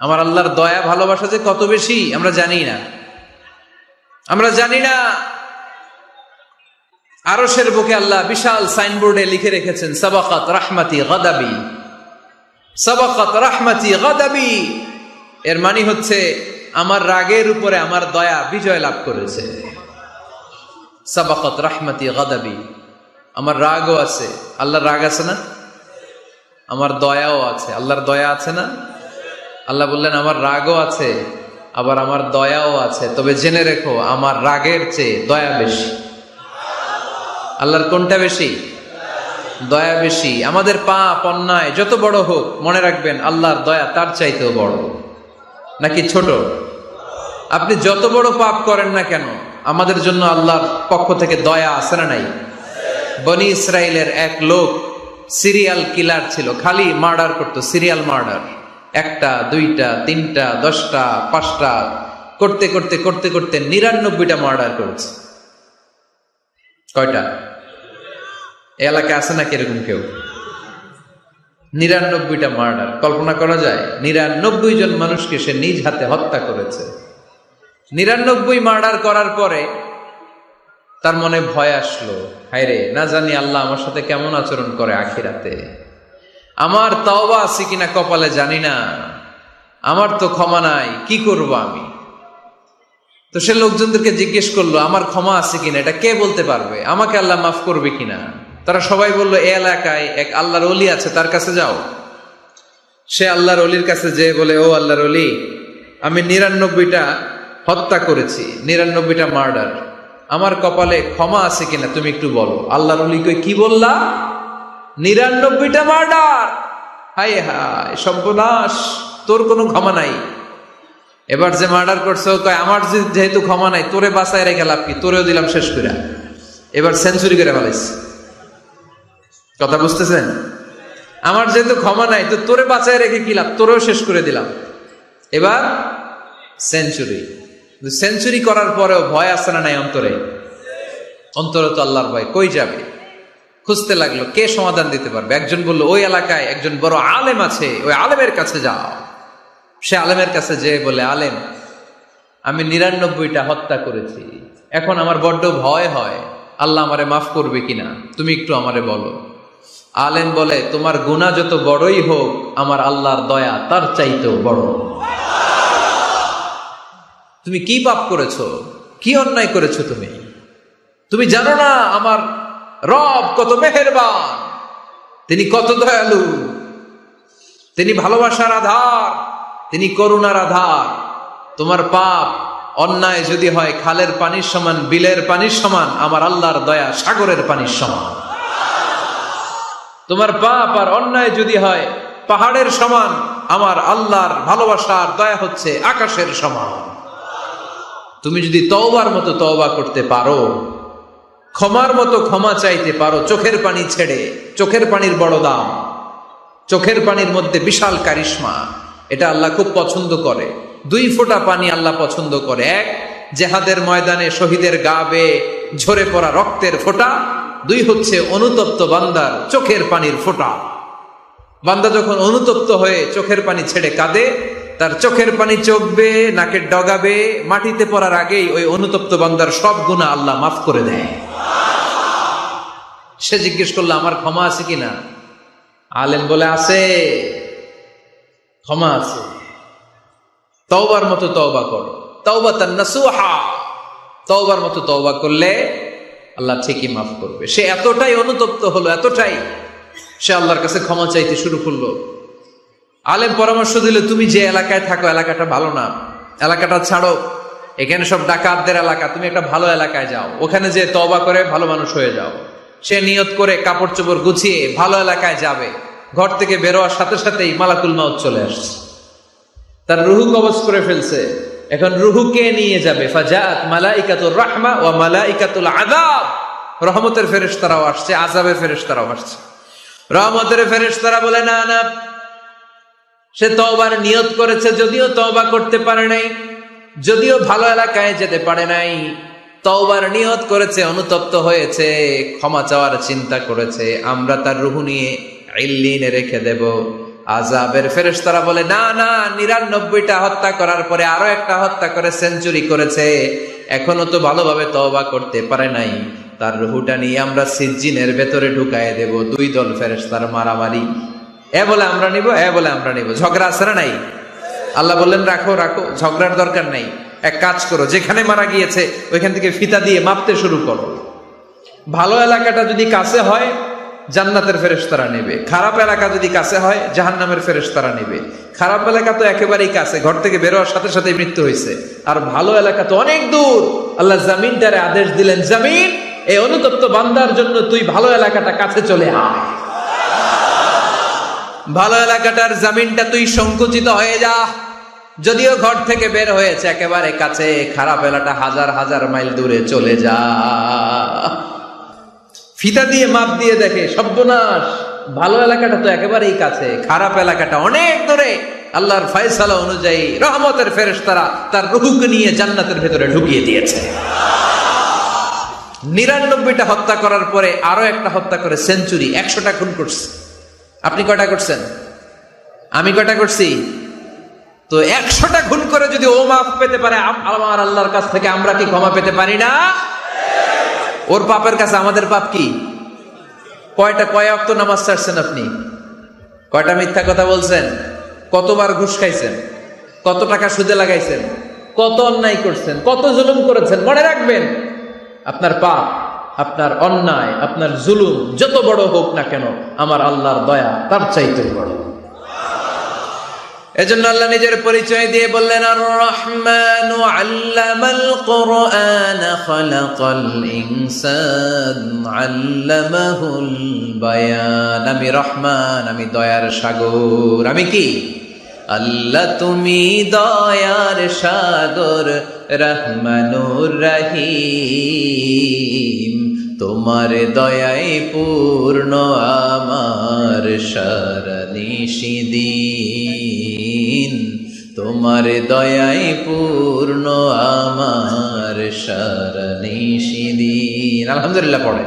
আমার আল্লাহর দয়া ভালোবাসা যে কত বেশি আমরা জানি না। আরশের বুকে আল্লাহ বিশাল সাইনবোর্ডে লিখে রেখেছেন সাবাকাত রাহমাতি গাদাবি, সাবাকাত রাহমাতি গাদাবি। এর মানে হচ্ছে আমার রাগের উপরে আমার দয়া বিজয় লাভ করেছে। সাবাকাত রাহমাতি গাদাবি, আমার রাগও আছে, আল্লাহর রাগ আছে না? আমার দয়াও আছে, আল্লাহর দয়া আছে না? আল্লাহ বললেন আমার রাগও আছে, আবার আমার দয়াও আছে, তবে জেনে রেখো আমার রাগের চেয়ে দয়া বেশি। আল্লাহর কোনটা বেশি? দয়া বেশি। আমাদের পাপ অন্যায় যত বড় হোক, মনে রাখবেন আল্লাহর দয়া তার চাইতেও বড়। নাকি ছোট? আপনি যত বড় পাপ করেন না কেন, আমাদের জন্য আল্লাহর পক্ষ থেকে দয়া আছে না নাই? বনি ইসরাইলের এক লোক সিরিয়াল কিলার ছিল, খালি মার্ডার করতো, সিরিয়াল মার্ডার। একটা, দুইটা, তিনটা, 10টা, 5টা করতে করতে করতে করতে 99টা মার্ডার করেছে। কয়টা? এলাকায় আছে নাকি এরকম কেউ? 99টা মার্ডার। কল্পনা করা যায়? 99 জন মানুষকে সে নিজ হাতে হত্যা করেছে। 99 মার্ডার করার পরে তার মনে ভয় আসলো, হায়রে না জানি আল্লাহ আমার সাথে কেমন আচরণ করে আখিরাতে। আমার তওবা আছে কিনা কপালে জানি না, আমার তো ক্ষমা নাই, কি করব আমি? তো সে লোকজনদেরকে জিজ্ঞেস করলো আমার ক্ষমা আছে কিনা, এটা কে বলতে পারবে? আমাকে আল্লাহ মাফ করবে কিনা? তারা সবাই বলল এই এলাকায় এক আল্লাহর ওলি আছে, তার কাছে যাও। সে আল্লাহর ওলির কাছে যেয়ে বলে, ও আল্লাহর ওলি, আমি 99টা হত্যা করেছি, 99টা মার্ডার, আমার কপালে ক্ষমা আছে কিনা তুমি একটু বলো। আল্লাহর ওলি কই, কি বললা? 99টা মার্ডার? হায় হায় সর্বনাশ, তোর কোনো ক্ষমা নাই। এবার যে মার্ডার করছে কয় আমার যেহেতু ক্ষমা নাই, তোরে বাঁচায় রেখে লাভ কি, তোরেও দিলাম শেষ করে। এবার সেঞ্চুরি করে ফেলাইছে। কথা বুঝতেছেন? আমার যেহেতু ক্ষমা নাই, তো তোরে বাঁচায় রেখে কি লাভ, তোরেও শেষ করে দিলাম। এবার সেঞ্চুরি। সেঞ্চুরি করার পরেও ভয় আসে না নাই অন্তরে? অন্তরে তো আল্লাহর ভয়, কই যাবে? খুঁজতে লাগলো কে সমাধান দিতে পারবে। একজন বলল ওই এলাকায় একজন বড় আলেম আছে, ওই আলেমের কাছে যাও। সে আলেমের কাছে যেয়ে বলে, আলেম, আমি 99টা হত্যা করেছি, এখন আমার বড্ড ভয় হয়, আল্লাহ আমারে মাফ করবে কিনা, তুমি একটু আমারে বলো। আলেম বলে, তোমার গুনাহ যত বড়ই হোক, আমার আল্লাহর দয়া তার চাইতেও বড়। তুমি কি পাপ করেছো, কি অন্যায় করেছো তুমি? তুমি জানো না আমার রব কত মেহেরবান, তিনি কত দয়ালু, তিনি ভালোবাসার আধার, তিনি করুণার আধার। তোমার পাপ অন্যায় যদি হয় খালের পানির সমান, বিলের পানির সমান, আমার আল্লাহর দয়া সাগরের পানির সমান। তোমার পাপ আর অন্যায় যদি হয় পাহাড়ের সমান, আমার আল্লাহর ভালোবাসার দয়া হচ্ছে আকাশের সমান। তুমি যদি তওবার মতো তওবা করতে পারো, ক্ষমার মতো ক্ষমা চাইতে পারো, চোখের পানি ছেড়ে, চোখের পানির বড় দাম, চোখের পানির মধ্যে বিশাল কারিশমা, এটা আল্লাহ খুব পছন্দ করে। 2 ফোঁটা পানি আল্লাহ পছন্দ করে। এক, জেহাদের ময়দানে শহীদের গা বেয়ে ঝরে পড়া রক্তের ফোঁটা। 2 হচ্ছে অনুতপ্ত বান্দার চোখের পানির ফোঁটা। বান্দা যখন অনুতপ্ত হয়ে চোখের পানি ছেড়ে কাঁদে, তার চোখের পানি চোখ বেয়ে নাকের ডগা বেয়ে মাটিতে পড়ার আগেই ওই অনুতপ্ত বান্দার সব গুনাহ আল্লাহ মাফ করে দেয়। সে জিজ্ঞেস করলো আমার ক্ষমা আছে কিনা? আলেম বলে আছে, ক্ষমা আছে। তওবার মতো তওবা করো, তাওবাতান নাসুহা, তওবার মতো তওবা করলে আল্লাহ ঠিকই মাফ করবে। সে এতটাই অনুতপ্ত হলো, এতটাই, সে আল্লাহর কাছে ক্ষমা চাইতে শুরু করলো। আলেম পরামর্শ দিল, তুমি যে এলাকায় থাকো এলাকাটা ভালো না, এলাকাটা ছাড়ো, এখানে সব ডাকাতদের এলাকা, তুমি একটা ভালো এলাকায় যাও, ওখানে যে তওবা করে ভালো মানুষ হয়ে যাও। সে নিয়ত করে কাপড় চোপড় গুছিয়ে ভালো এলাকায় যাবে। ঘর থেকে বেরোয়ার সাথে সাথেই মালাকুল মাউত চলে আসছে, তার রুহু কবজ করে ফেলছে। এখন রুহু কে নিয়ে যাবে? ফাজাআত মালাইকাতুর রাহমা ওয়া মালাইকাতুল আযাব। রহমতের ফেরেশতারাও আসছে, আযাবের ফেরেশতারাও আসছে। রহমতের ফেরেশতারা বলে, না না, সে তওবার নিয়ত করেছে, যদিও তওবা করতে পারে নাই, যদিও ভালো এলাকায় যেতে পারে নাই, তওবার নিয়ত করেছে, অনুতপ্ত হয়েছে, ক্ষমা চাওয়ার চিন্তা করেছে, আমরা তার রুহু নিয়ে ইল্লিনে রেখে দেব। আযাবের ফেরেশতারা বলে, না না, 99টা হত্যা করার পরে আরো একটা হত্যা করে সেঞ্চুরি করেছে, এখনো তো ভালোভাবে তওবা করতে পারে নাই, তার রুহটা নিয়ে আমরা সিজ্জিনের ভেতরে ঢুকায় দেব। দুই দল ফেরেশতার মারামারি, এ বলে আমরা নিব, এ বলে আমরা নিব, ঝগড়া আছে না নাই? আল্লাহ বললেন, রাখো রাখো, ঝগড়ার দরকার নাই, এক কাজ করো, যেখানে মারা গিয়েছে ওইখান থেকে ফিতা দিয়ে মাপতে শুরু করো। ভালো এলাকাটা যদি কাছে হয় জান্নাতের ফেরেশতারা নেবে, খারাপ এলাকা যদি কাছে হয় জাহান্নামের ফেরেশতারা নেবে। খারাপ এলাকা তো একেবারেই কাছে, ঘর থেকে বের হওয়ার সাথে সাথে মৃত্যু হয়েছে, আর ভালো এলাকা তো অনেক দূর। আল্লাহ জামিনটারে আদেশ দিলেন, জামিন, এই অনুতপ্ত বান্দার জন্য তুই ভালো এলাকাটা কাছে চলে আয়, ভালো এলাকাটার জামিনটা তুই সংকুচিত হয়ে যা। যদিও ঘর থেকে বের হয়েছে একেবারে কাছে, খারাপ এলাকাটা হাজার হাজার মাইল দূরে চলে যা। ফিতা দিয়ে মাপ দিয়ে দেখে, সর্বনাশ, ভালো এলাকাটা তো একেবারেই কাছে, খারাপ এলাকাটা অনেক দূরে। আল্লাহর ফয়সালা অনুযায়ী রহমতের ফেরেশতারা তার রূহকে নিয়ে জান্নাতের ভেতরে ঢুকিয়ে দিয়েছে। 99টা হত্যা করার পরে আরো একটা হত্যা করে সেঞ্চুরি, 100টা খুন করছে। আপনি কয়টা করছেন? আমি কয়টা করছি? তো 100টা খুন করে যদি ও মাফ পেতে পারে আমার আল্লাহর কাছ থেকে, আমরা কি ক্ষমা পেতে পারি না? ওর পাপের কাছে আমাদের পাপ কি? কয় ওয়াক্ত নামাজ ছাড়ছেন আপনি? কয়টা মিথ্যা কথা বলছেন? কতবার ঘুষ খাইছেন? কত টাকা সুদে লাগাইছেন? কত অন্যায় করছেন? কত জুলুম করেছেন? মনে রাখবেন, আপনার পাপ, আপনার অন্যায়, আপনার জুলুম যত বড় হোক না কেন, আমার আল্লাহর দয়া তার চাইতে বড়। এজন্য আল্লাহ নিজের পরিচয় দিয়ে বললেন, আর রহমানু আল্লামাল কুরআন খালাকাল ইনসান আল্লামাহুল বায়ান। আমি রহমান, আমি দয়ার সাগর। আমি কি? আল্লাহ তুমি দয়ার সাগর, রহমানুর রহিম। তোমার দয়ায় পূর্ণ আমার সারা নিশিদিন, তোমার দয়ায় পূর্ণ আমার সারা নিশিদিন। আলহামদুলিল্লাহ পড়ে।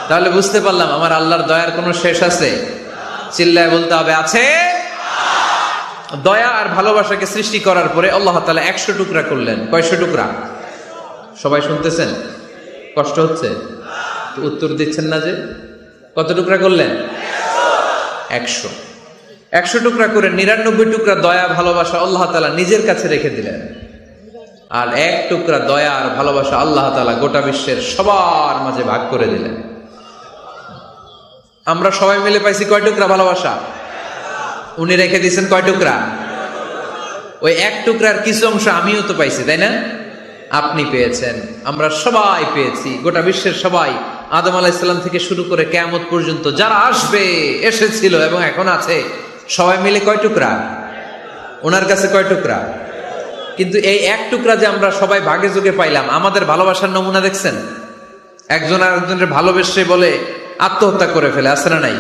তাহলে বুঝতে পারলাম আমার আল্লাহর দয়ার কোনো শেষ আছে? চিল্লায় বলতে হবে, আছে। দয়া আর ভালোবাসাকে সৃষ্টি করার পরে আল্লাহ তাআলা 100 টুকরা করলেন। কয়শো টুকরা? সবাই শুনতেছেন? কষ্ট হচ্ছে? উত্তর দিচ্ছেন না যে। কত টুকরা করলেন? 100 টুকরা করে 99 টুকরা দয়া ভালোবাসা আল্লাহ তাআলা নিজের কাছে রেখে দিলেন, আর 1 টুকরা দয়া আর ভালোবাসা আল্লাহ তাআলা গোটা বিশ্বের সবার মাঝে ভাগ করে দিলেন। আমরা সবাই মিলে পাইছি কয় টুকরা ভালোবাসা? উনি রেখে দিয়েছেন কয় টুকরা? ওই 1 টুকরার কিছু অংশ আমিও তো পাইছি, তাই না? আপনি পেয়েছেন, আমরা সবাই পেয়েছি, গোটা বিশ্বের সবাই, আদম আলাইহিস সালাম থেকে শুরু করে কিয়ামত পর্যন্ত যারা আসবে, এসেছিল এবং এখন আছে, সবাই মিলে কয় টুকরা? ওনার কাছে কয় টুকরা? কিন্তু এই 1 টুকরা যে আমরা সবাই ভাগে যোগে পাইলাম, আমাদের ভালোবাসার নমুনা দেখছেন? একজন আর একজনের ভালোবেসে বলে আত্মহত্যা করে ফেলে, আছে না নাই?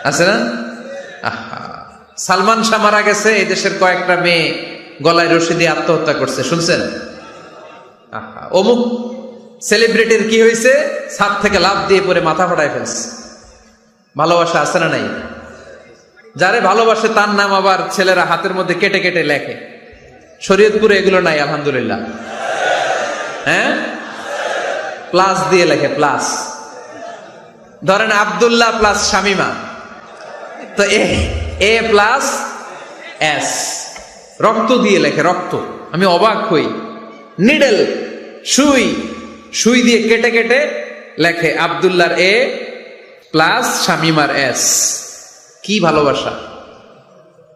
আছে না? সালমান শাহ মারা গেছে, এই দেশের কয়েকটা মেয়ে গলায় রশি দিয়ে আত্মহত্যা করছে, শুনছেন? অমুক সেলিব্রিটির কি হয়েছে, ছাদ থেকে লাফ দিয়ে পরে মাথা ফাটায় ফেলছে। ভালোবাসা আছে না নাই? যারে ভালোবাসে তার নাম আবার ছেলেরা হাতের মধ্যে কেটে কেটে লেখে। শরীয়তপুরে এগুলো নাই, আলহামদুলিল্লাহ। হ্যাঁ, প্লাস দিয়ে লেখে, প্লাস। ধরেন আব্দুল্লাহ প্লাস শামিমা, তো এ প্লাস এস, রক্ত দিয়ে লেখে, রক্ত। আমি অবাক হই, নিডেল, সুই দিয়ে কেটে কেটে লেখে আব্দুল্লাহর এ প্লাস শামিমার এস। কি ভালোবাসা!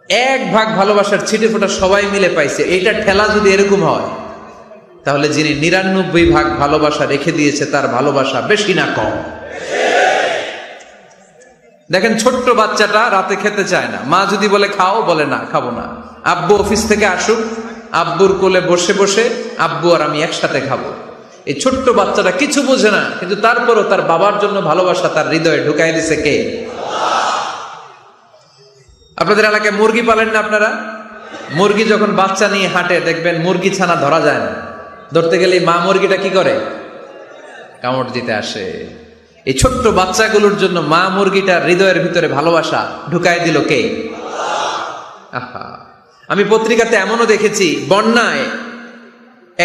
1 ভাগ ভালোবাসার ছিটে ফোটা সবাই মিলে পাইছে। এইটা ঠেলা যদি এরকম হয়, তাহলে যিনি 99 ভাগ ভালোবাসা রেখে দিয়েছে তার ভালোবাসা বেশি না কম? দেখেন, ছোট্ট বাচ্চাটা রাতে খেতে চায় না, মা যদি বলে খাও, বলে না, খাবো না। আব্বু অফিস থেকে আসুক, আব্বুর কোলে বসে বসে আব্বু আর আমি একসাথে খাবো। এই ছোট্ট বাচ্চাটা কিছু বোঝে না, কিন্তু তারপরও তার বাবার জন্য ভালোবাসা তার হৃদয়ে ঢুকাই দিছে কে? আপনাদের এলাকায় মুরগি পালেন না আপনারা? মুরগি যখন বাচ্চা নিয়ে হাঁটে, দেখবেন মুরগি ছানা ধরা যায় না। ধরতে গেলে মা মুরগিটা কি করে? কামড় দিতে আসে। এই ছোট্ট বাচ্চাগুলোর জন্য মা মুরগিটার হৃদয়ের ভিতরে ভালোবাসা ঢুকায় দিল কে? আহা, আমি পত্রিকাতে এমনও দেখেছি, বন্যায়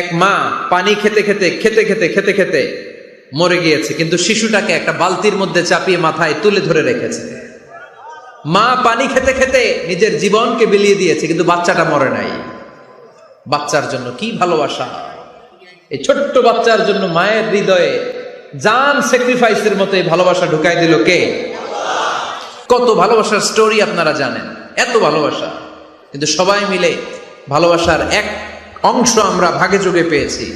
এক মা পানি খেতে খেতে খেতে খেতে খেতে খেতে মরে গিয়েছে, কিন্তু শিশুটাকে একটা বালতির মধ্যে চাপিয়ে মাথায় তুলে ধরে রেখেছে। মা পানি খেতে খেতে নিজের জীবনকে বিলিয়ে দিয়েছে, কিন্তু বাচ্চাটা মরে নাই। বাচ্চার জন্য কি ভালোবাসা! এই ছোট্ট বাচ্চার জন্য মায়ের হৃদয়ে জান স্যাক্রিফাইসের মতো এই ভালোবাসা ঢুকাই দিল কে? কত ভালোবাসার স্টোরি আপনারা জানেন, এত ভালোবাসা, কিন্তু সবাই মিলে ভালোবাসার এক অংশ আমরা ভাগে যোগে পেয়েছি।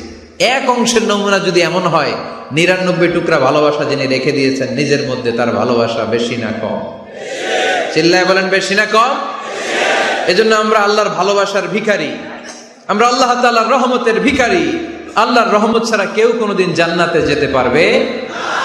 এক অংশের নমুনা যদি এমন হয়, 99 টুকরা ভালোবাসা যিনি রেখে দিয়েছেন নিজের মধ্যে, তার ভালোবাসা বেশি না কম? চিল্লায় বলেন, বেশি না কম? এজন্য আমরা আল্লাহর ভালোবাসার ভিখারি, আমরা আল্লাহ তাআলার রহমতের ভিখারি। আল্লাহর রহমত ছাড়া কেউ কোনোদিন জান্নাতে যেতে পারবে না।